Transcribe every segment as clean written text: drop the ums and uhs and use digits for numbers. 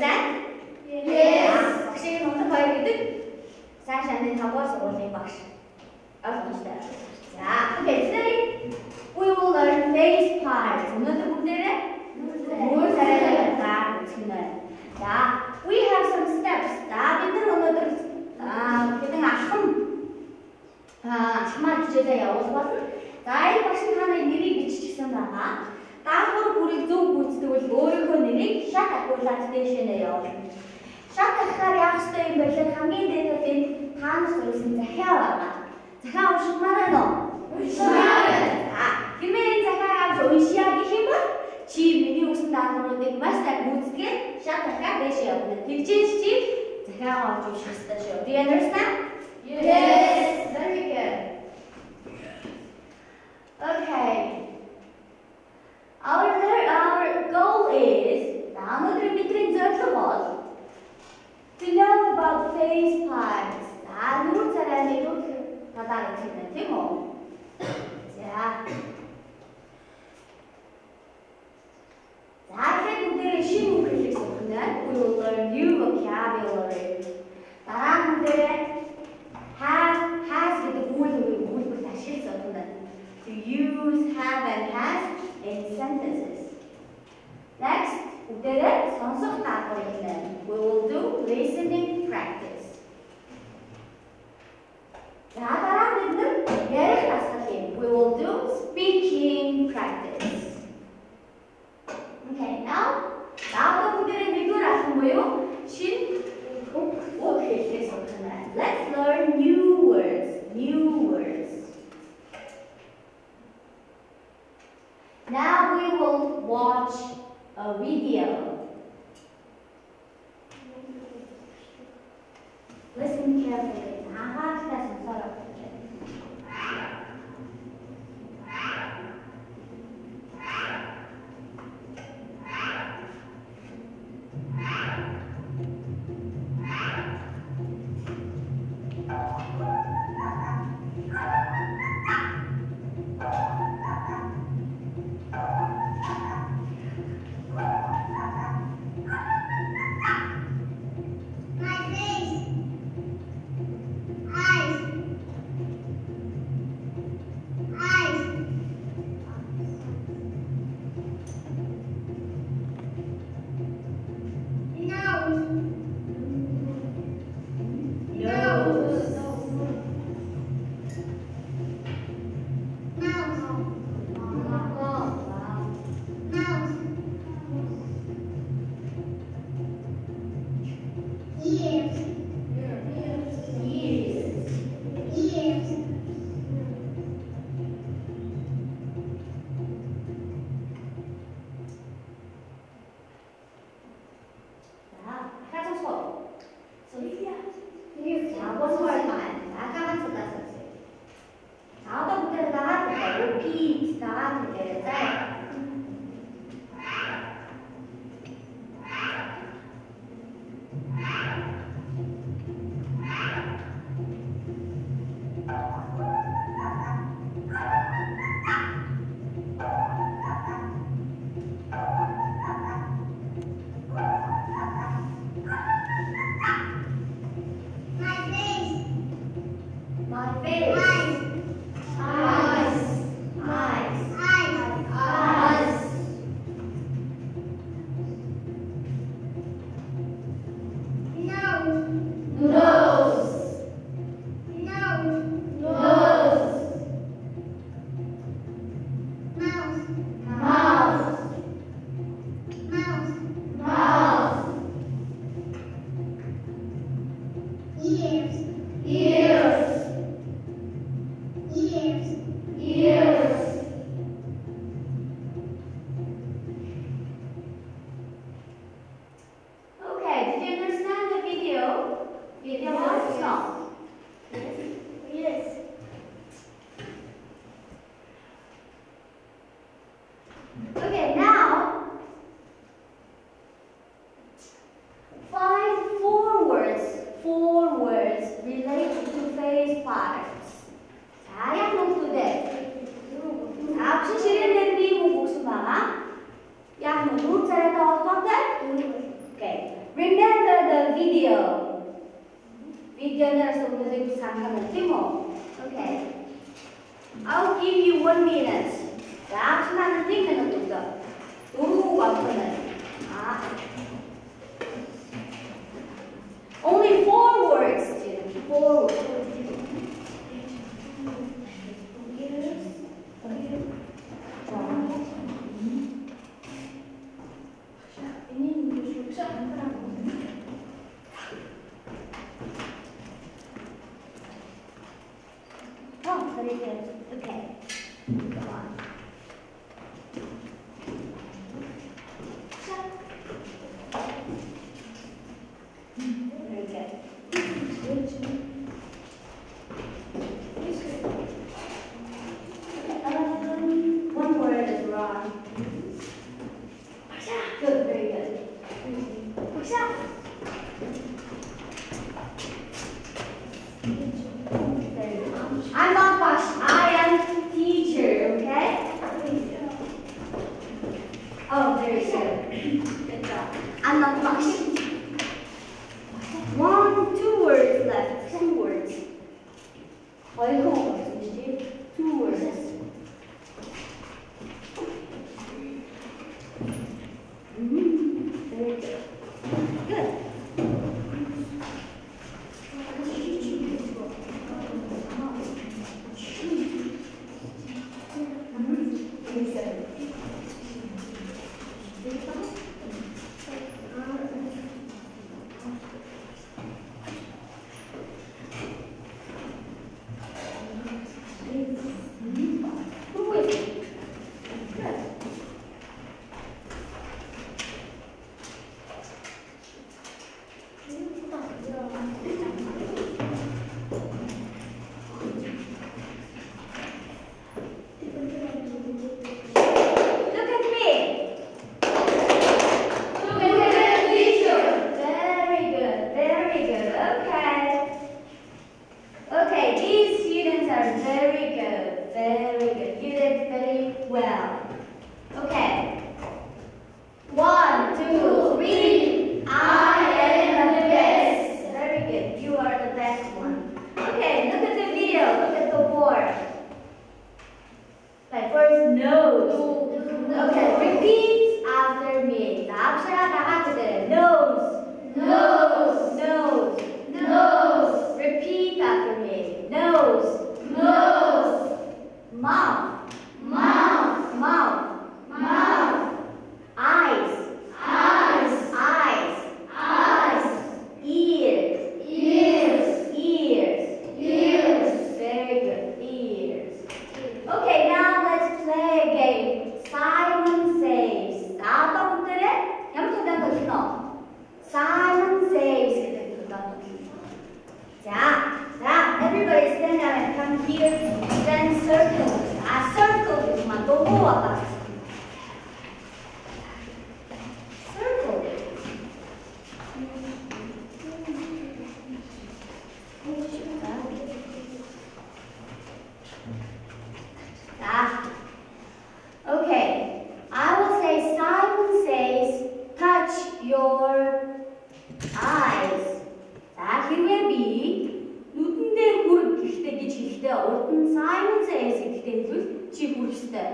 understand? Yes. Багшийн номер 2 гэдэг сайн шаны 5-р сургуулийн багш. Ойлгомжтой. За, okay, today we will learn face parts. Өнөөдөр бүгдээрээ нүүр царайгаа үзэх нь. За, we have some steps. За, бид нар өнөөдөр хэдэн алхам алхмаар хичээлээ явуулах болно. За, энэ багш танай нэрийг биччихсэн байгаа. Даалгавар бүрийг зөв гүйцэтгэв бол өөрийнхөө нэрийг шат акулат дэшнээ явуулна. Шат ахаар яах ёстой юм бэ гэхээр хамгийн дээд нь таанаас төрсэн захиа байгаа. Захиа уншмаар байна уу? Уншмаар. Хэмээн захиа авч уншия гэх юм бол чи миний өгсөн даалгавруудыг маш сайн гүйцэтгээд шат ахаар дэшээ явуулна. Тэгжээж чи захиагаа авч унших ёстой шүү. Do you understand? Yes. Very good. Okay. Our goal is to know about face parts. Nүүр царайны рүү тадарах юм тийм үү? За. Тэгэхээр бүгдээ шинэ үг хэлэх сонирхно. We will learn new vocabulary. Дараа бүгдээ has гэдэг үйлдэл ашиглаж сонирхно. To use have and has in sentences. Next, бүгдээрээ сонсох даалгавар хэлнэ. We will do listening practice. За дараа бид нар ярих дасгал юм. We will do speaking practice. Okay, now бүгдээрээ нэгдүгээр алхам буюу шинэ үг хэлхээс сонирхно. Let's learn new words. Now we will watch a video. Listen carefully. Okay, now find four words related to face parts. 자, 약속 today. 자, 실현된 미국 복수 방아. 약속 누차례 더 어떤데? Okay. 되게 잘하는 팀워. Okay. I'll give you 1 minute. 자, 신나는 띵크는 또죠. 누르고 와서는. Only 4 words, students. 4 words. Oh, very good. Okay. Go on. Very good. 1 word is wrong. Good, very good. I'm not Pash, I am teacher, okay? Oh, very good. Good job. I'm not Pash. 2 words left. 2 words. 어이구, 뭐지? 2 words. Very good. Good. Well, okay. 1, 2, 3. I am the best. Very good. You are the best one. Okay, look at the video. Look at the board. Okay, first nose. Okay, repeat after me. 앞서야 나가거든. Nose. Nose. Nose. Nose. Repeat after me. Nose. Nose. Mouth. Mouth. Mouth. Mouth. Eyes. Eyes. Eyes. Eyes. Ears. Ears. Ears. Ears. Very good. Ears. Okay, now let's play a game. Simon Says. 나왔던 분들은 영통장 더 신어. Simon Says. 자, everybody stand up and come here. Then circle. Circle is 너무 와봐. Circle. Okay. I will say Simon says, touch your eyes. 자, here will be. нүдэндээ хүрэх гэхдээ гэж хэлэхдээ урд нь Simon says гэхдээ хэлвэл чи хүрэх ёстой.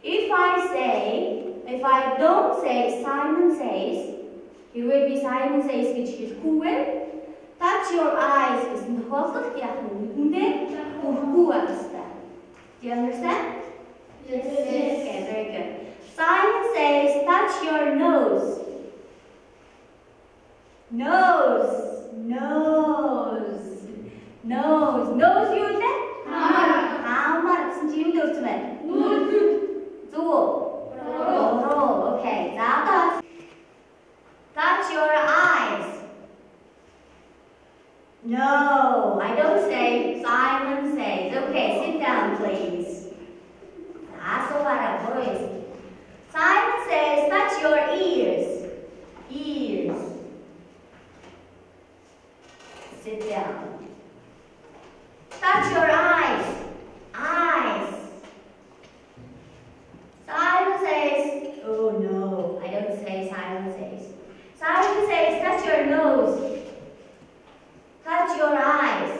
If I don't say Simon says, here will be Simon says гэж хэлэхгүйгээр touch your eyes гэсэн тохиолдолд яг нүдэндээ хүрэхгүй байх ёстой. Do you understand? Yes. Okay, very good. Simon says touch your nose. Nose. Nose. Nose. Nose юу вэ? Хамар гэсэн чи юу дээр үсвэ? Зүг. Okay. За одоо touch your eyes. No, I don't say. Simon says. Okay, sit down, please. So what a voice. Simon says touch your ears. Ears. Sit down. Touch your eyes. Eyes. Simon says, oh no, I don't say Simon says. Simon says, touch your nose. Touch your eyes.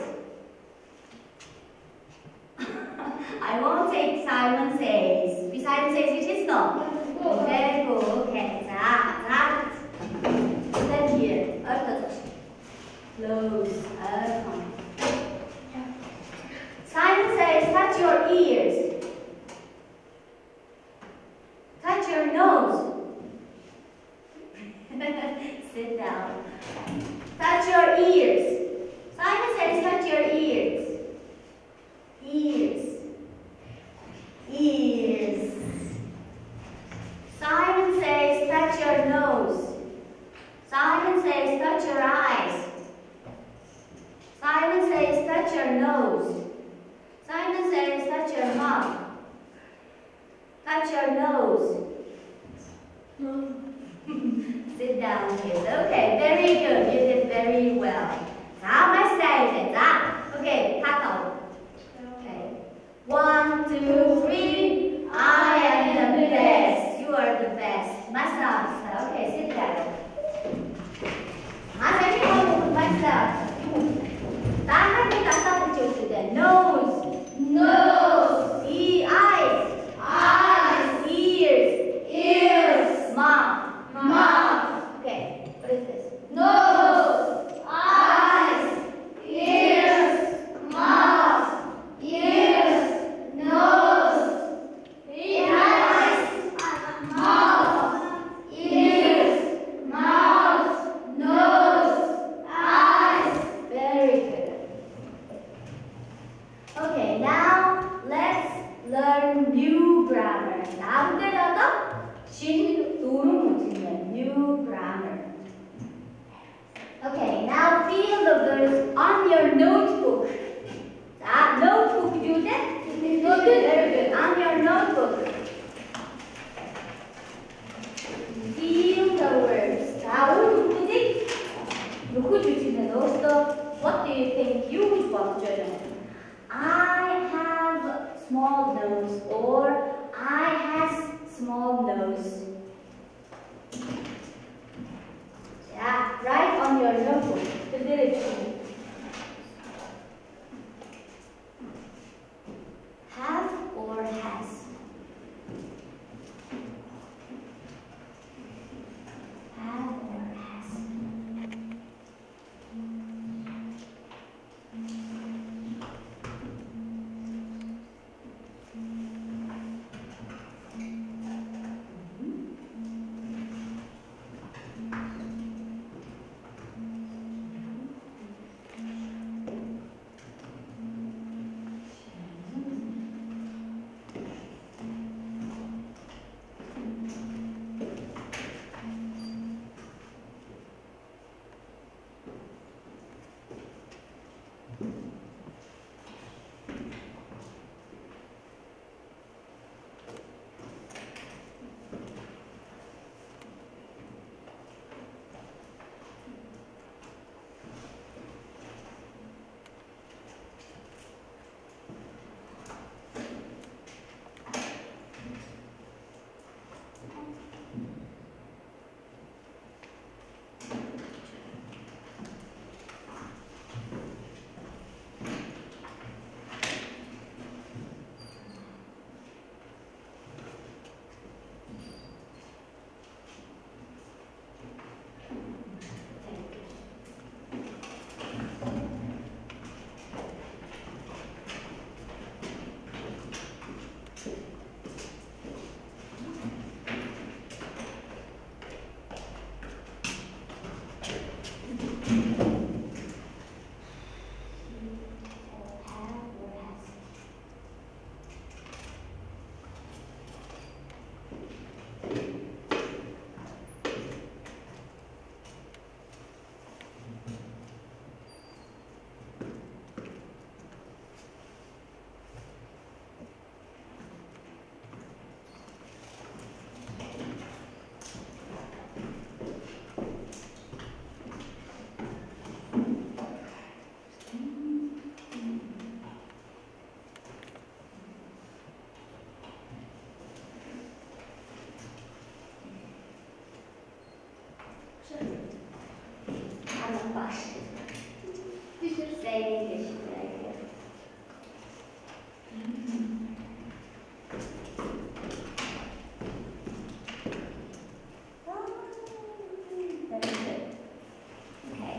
Close. Simon says, touch your ears. Touch your nose. Sit down. Touch your ears. Simon says, touch your ears. Ears. Ears. Simon says, touch your nose. Simon says, touch your eyes. Simon says, touch your nose. Simon says, touch your mouth. Touch your nose. Sit down, kids. Okay, very good. You did very well. 자, 마스터 이제. 자, okay, 타터. Okay. 1, 2, 3. I am the best. You are the best. 마스터. Okay, sit down. 마스터. 다른 게 갖다 붙였을 때 nose, nose, eyes, eyes, ears, mouth, mouth. Okay, what is this? Nose, eyes, ears, mouth, ears, nose, eyes, mouth, ears, mouth, nose, eyes. Very good. Okay, now let's learn new grammar. 아무 데다가 신, 도를 붙이면 new grammar. Okay, now feel the words on your notebook. 자, notebook use it? Very good. On your notebook. Feel the words. 자, 오늘 누구지? 누구 주시는 also? What do you think you would want to know? I have small nose or I has small nose. Yeah, write on your notebook the direction. Have or has? Have or has? You should say English today. Very good. Okay.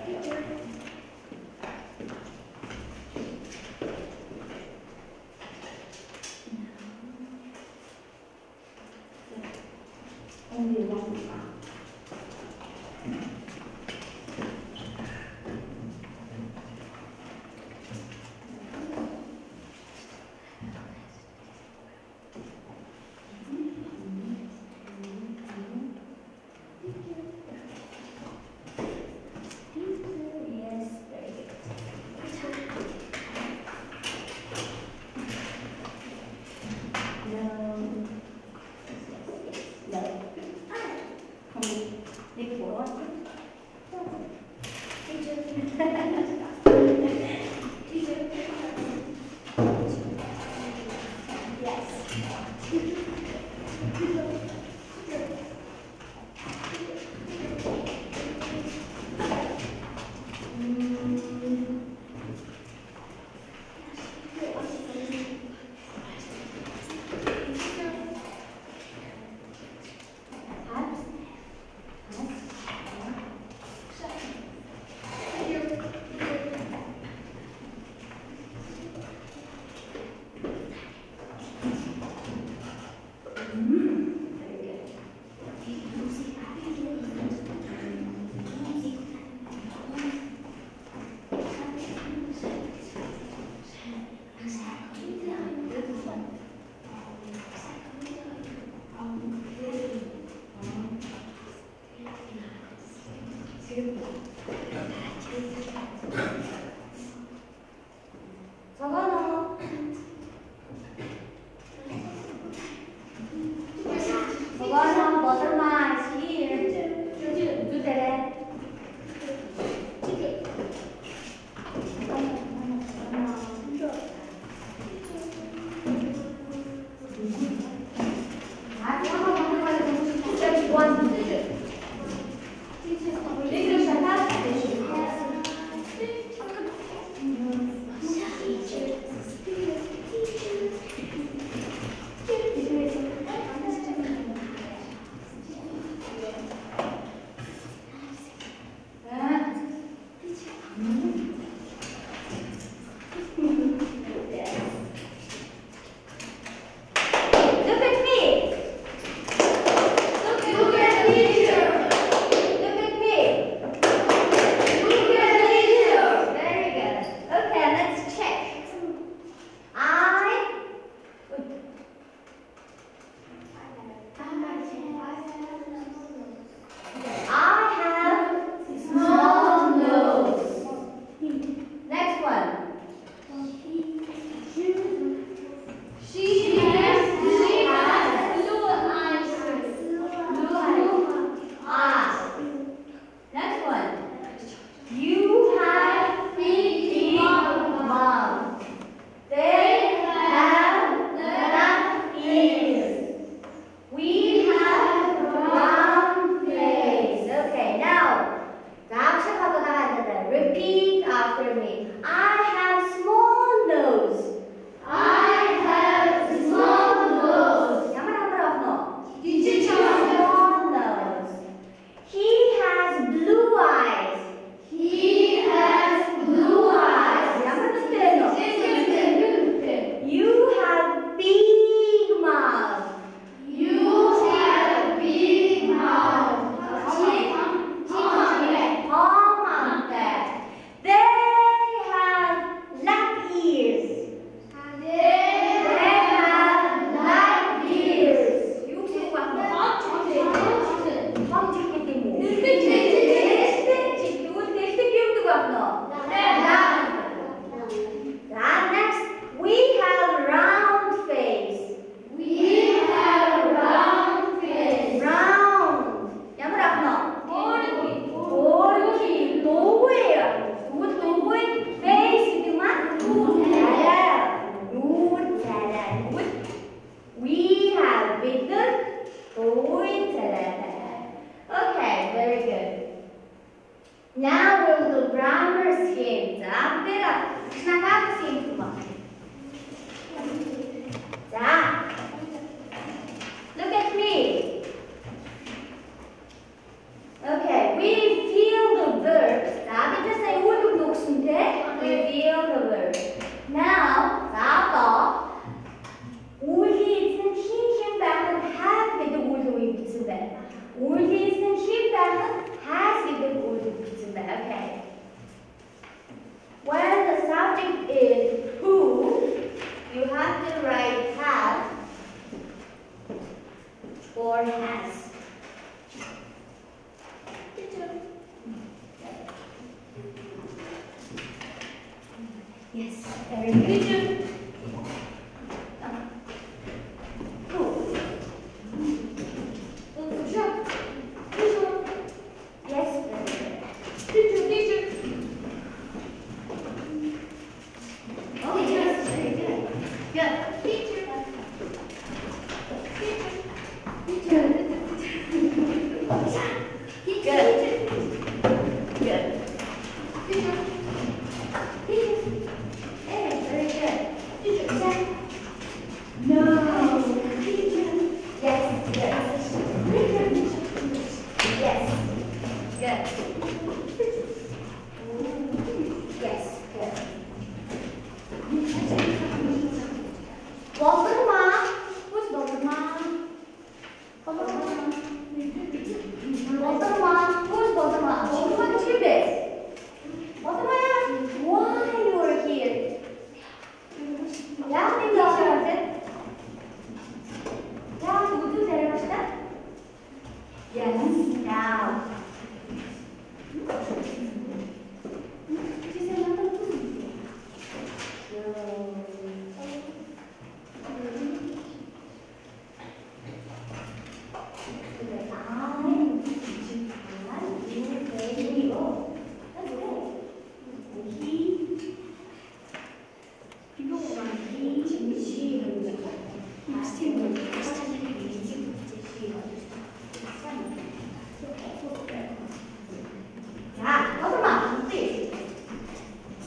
Yes, very good.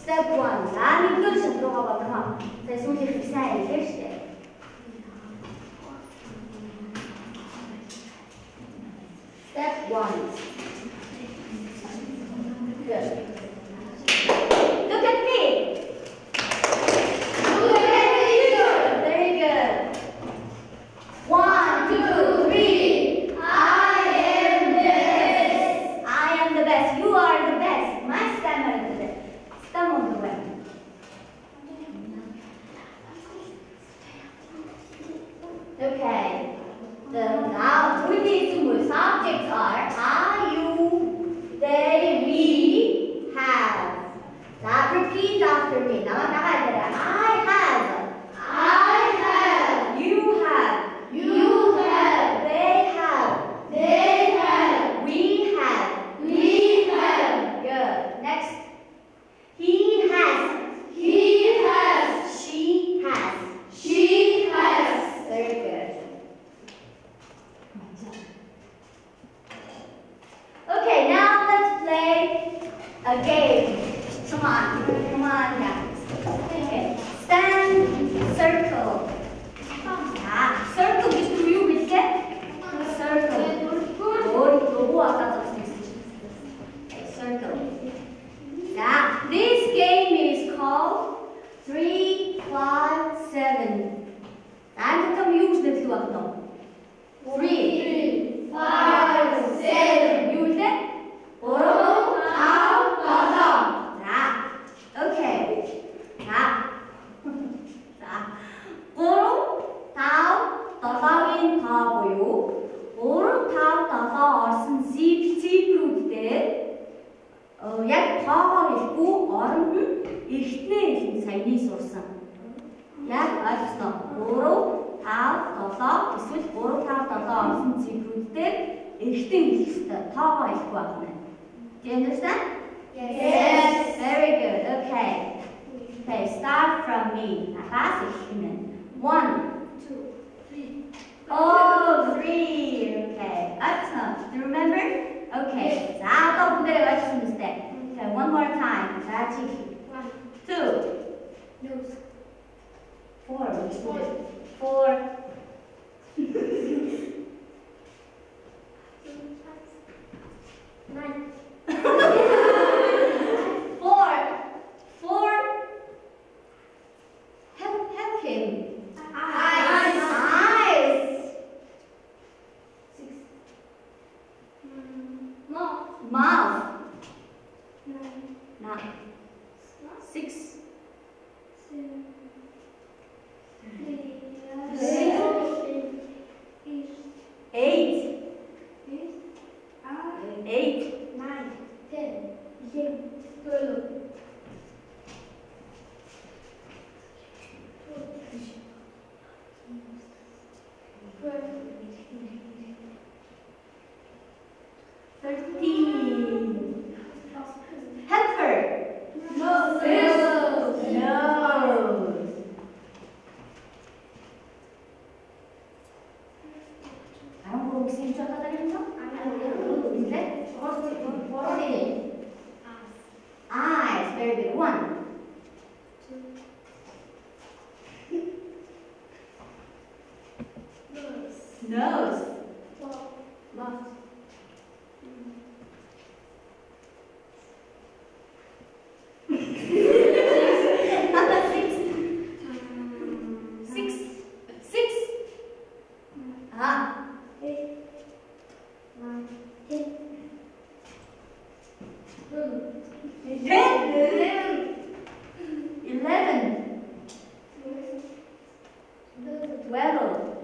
Step 1. 나는 끝이 들어가 봐. 내 손이 그 사이에 계시대. Step 1. Good. Look at me. Look at me. Very good. 1, 2, 3. I am the best. I am the best. You are the best. My stammer is the best. Stammer on the way. Okay. Now we need to move. Subjects are you, they, we, have. Now repeat after me. Now I have, you have, they have, we have. Good. Next. He has, she has. Very good. Okay, now let's play a game. Come on, guys. Okay, stand, circle. Circle just you with it. Circle. Logo a까 circle. This game is called 3, 5, 7. And come use this one. 3, 5, 7. Use it. Okay. 다방인 바보요. орсын зипрүүдтэй яг тоогоор хэлэхгүй оронд нь эртнээ хэлэн саяны сурсан. Яг ойлгосноо. 3, 5, 7 эсвэл 3, 5, 7 орсон зипрүүдтэй эртэн хэлэх ёстой. Тоогоор хэлэхгүй байна. Do you understand? Yes. Very good. Okay, start from me. Бас эхлэнэ. 1, 2, 3. Oh, 3. Okay. Excellent. Do you remember? Okay. 자, 또 무대를 와주시면 돼. Okay, one more time. 자, 치기. 1, 2, 4. 9. 4. Help him. Eyes. 6. Mouth. 9. 6. 8. 9, 10, 12. Very good. 1. Nose. Mouth. Number 6. 6. 6. Ah. 8. 9. 10. 11. 12.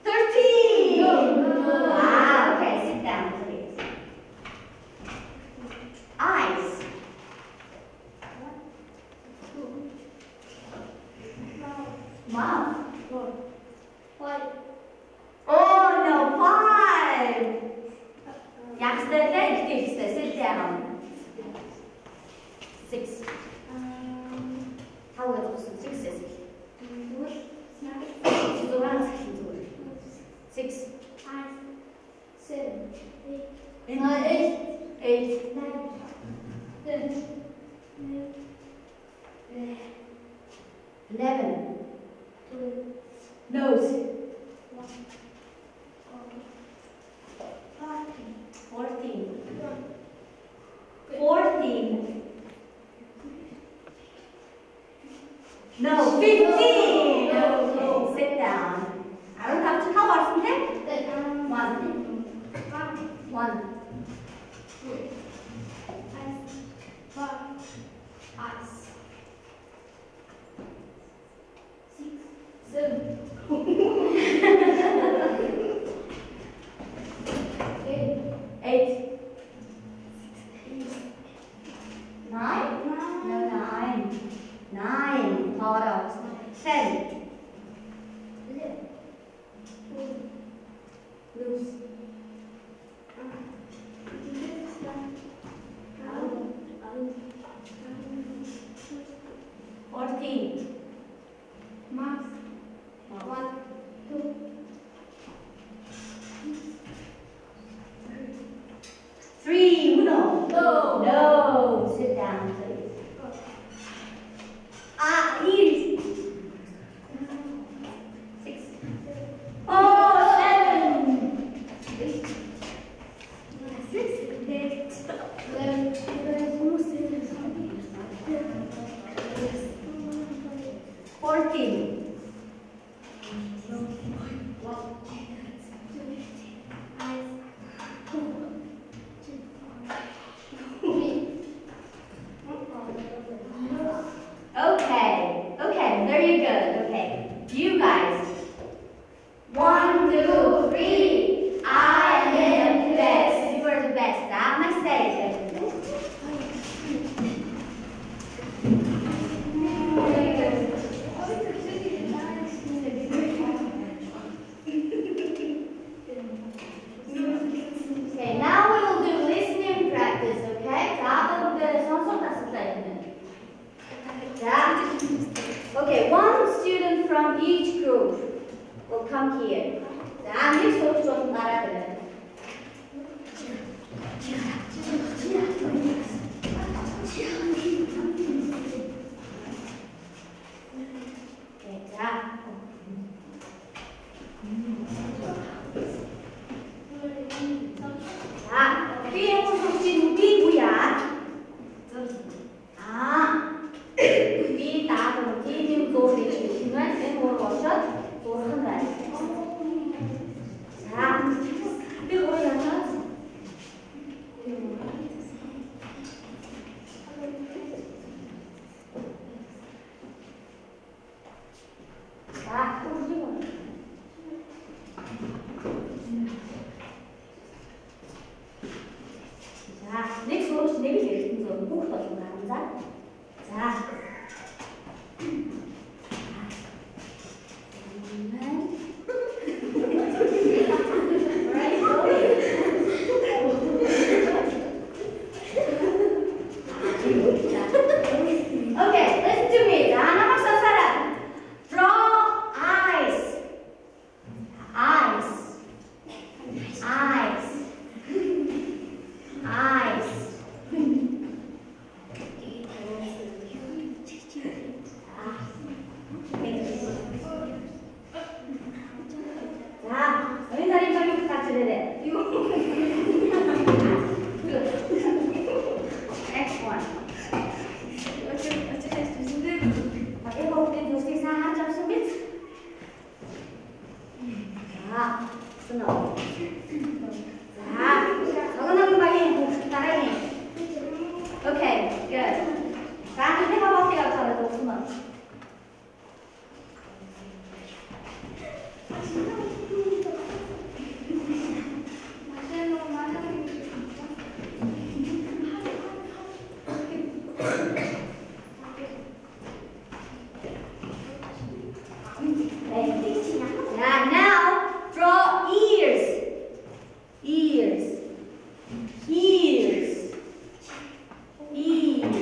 13. Ah, okay, sit down, please. Eyes. Mouth. 5. Oh no, 5. Youngster, sit down. 6. How will 6 is it? 6. 7. 8. 8. 9. 10. 11. Nose. 14. 14. No, 15. No. Sit down. I don't have to cover something. 1. 1. 7. 8. 9. No, 9. 9. Thought 10. Loose. 14. Max. 1, 2. 3. Uno. No. Sit down, please. Ears. 6. Oh, 7. 8. 6. 11. 14. Okay, very good. Okay, you guys. 1, 2, 3. I am the best. You are the best. I must say it. Okay, now we will do listening practice. Okay, okay, one student from each group will come here. Good. 자, 이제 봐볼게요. 잘해서 없으면. Yeah, now draw ears. Ears. Ears. Ears.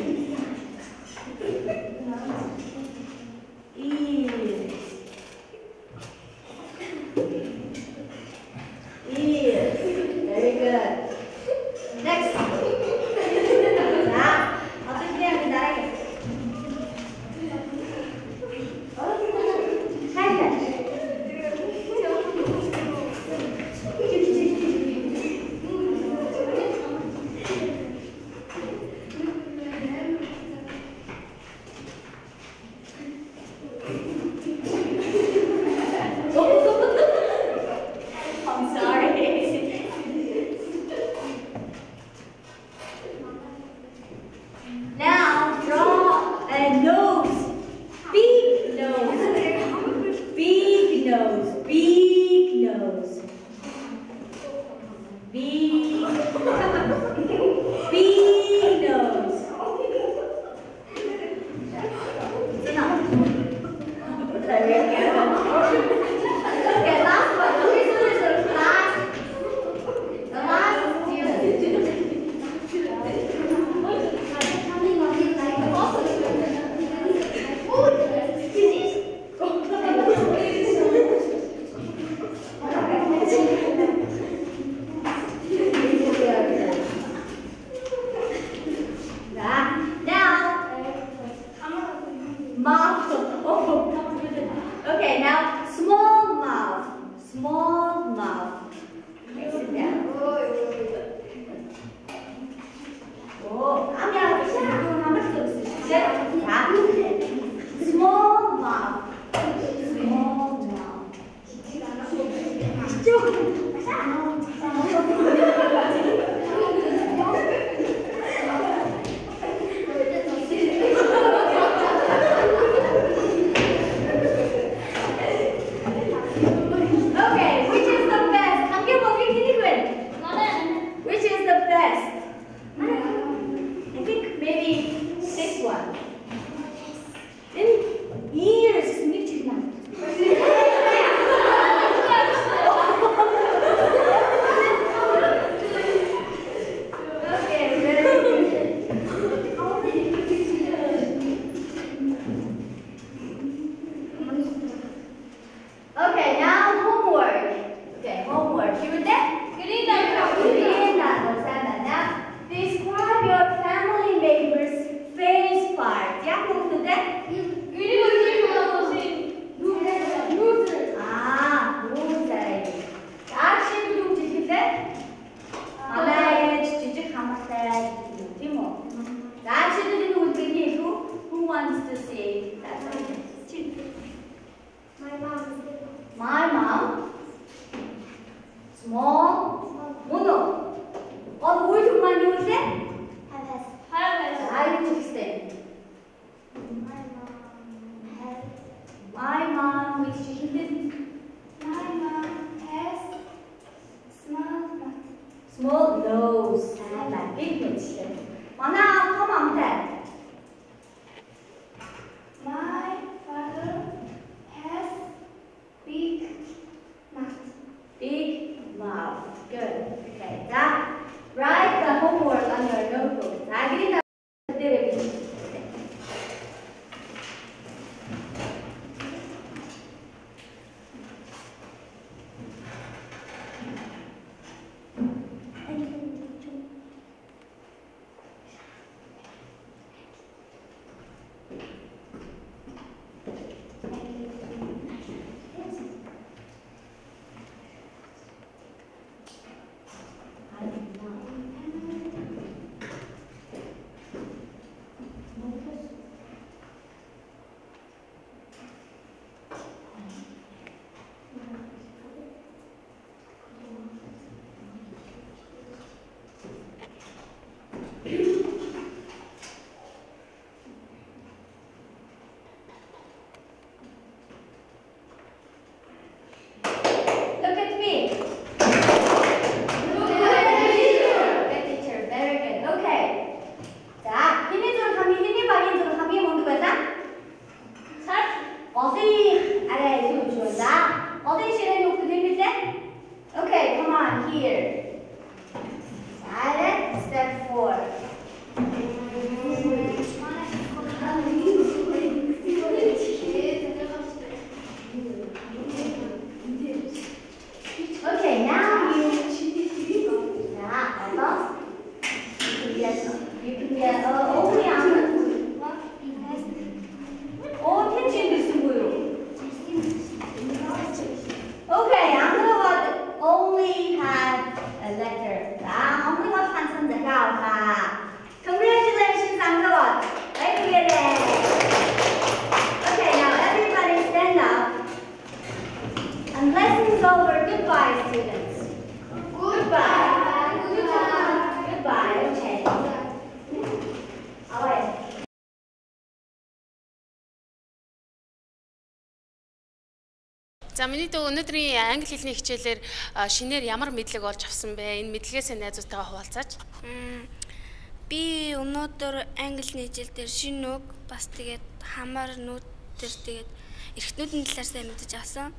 За миний дөө өнөөдрийн англи хэлний хичээлээр шинээр ямар мэдлэг олж авсан бэ? Энэ мэдлэгээсээ найзуудтайгаа хуваалцаач. Би өнөөдөр англи хичээл дээр шинэ үг бас тэгээд хамаар нүүд төр тэгээд эрхтнүүдийн талаар сайн мэдэж авсан.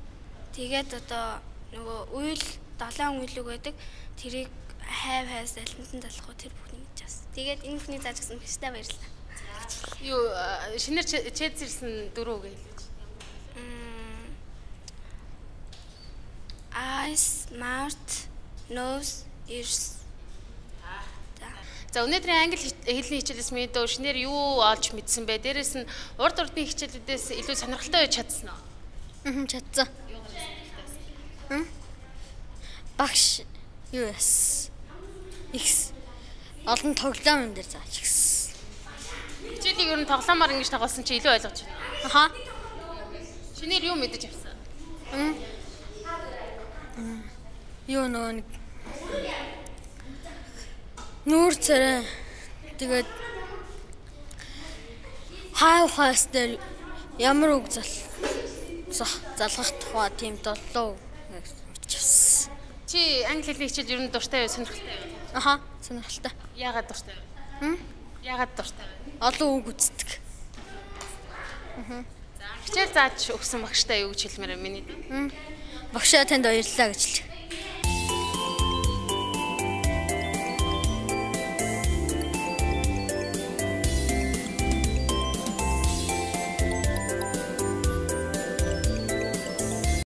Тэгээд одоо нөгөө уйл 7 үйл үг байдаг. Тэрийг хайс альнтан талах уу тэр бүхнийг мэдэж авсан. Тэгээд энэ бүхнийг зааж өгсөн хэвчээ баярлалаа. Юу шинээр чэзэрсэн дөрөв үг хэлээч. Eyes, mouth, nose, ears. За өнөөдрийн англи хэлний хичээлээс миний дөө шинээр юу олж мэдсэн бэ? Дээрээс нь урд урдны хичээлүүдээс илүү сонирхолтой байж чадсан уу? Чадсан. Багш юу яс? X олон тоглоом юм дээр зааж гисэн. Хичээлийг ер нь тоглоомоор ингэж тоглосон чи илүү ойлгож байна. Аха. Шинээр юу мэдэж авсан? Юу нэг нүүр царай тэгээд хаас дээр ямар үг залгах тухай тийм доллоо мэдчихсэн. Чи англи хэлний хичээл ер нь дуртай юу, сонирхолтой юу? Аха, сонирхолтой. Яагаад дуртай вэ? Яагаад дуртай вэ? Олон үг үздэг. За хичээл зааж өгсөн багштай юу гэж хэлмээр байна миний. Багшаа танд баярлалаа гэж хэлж.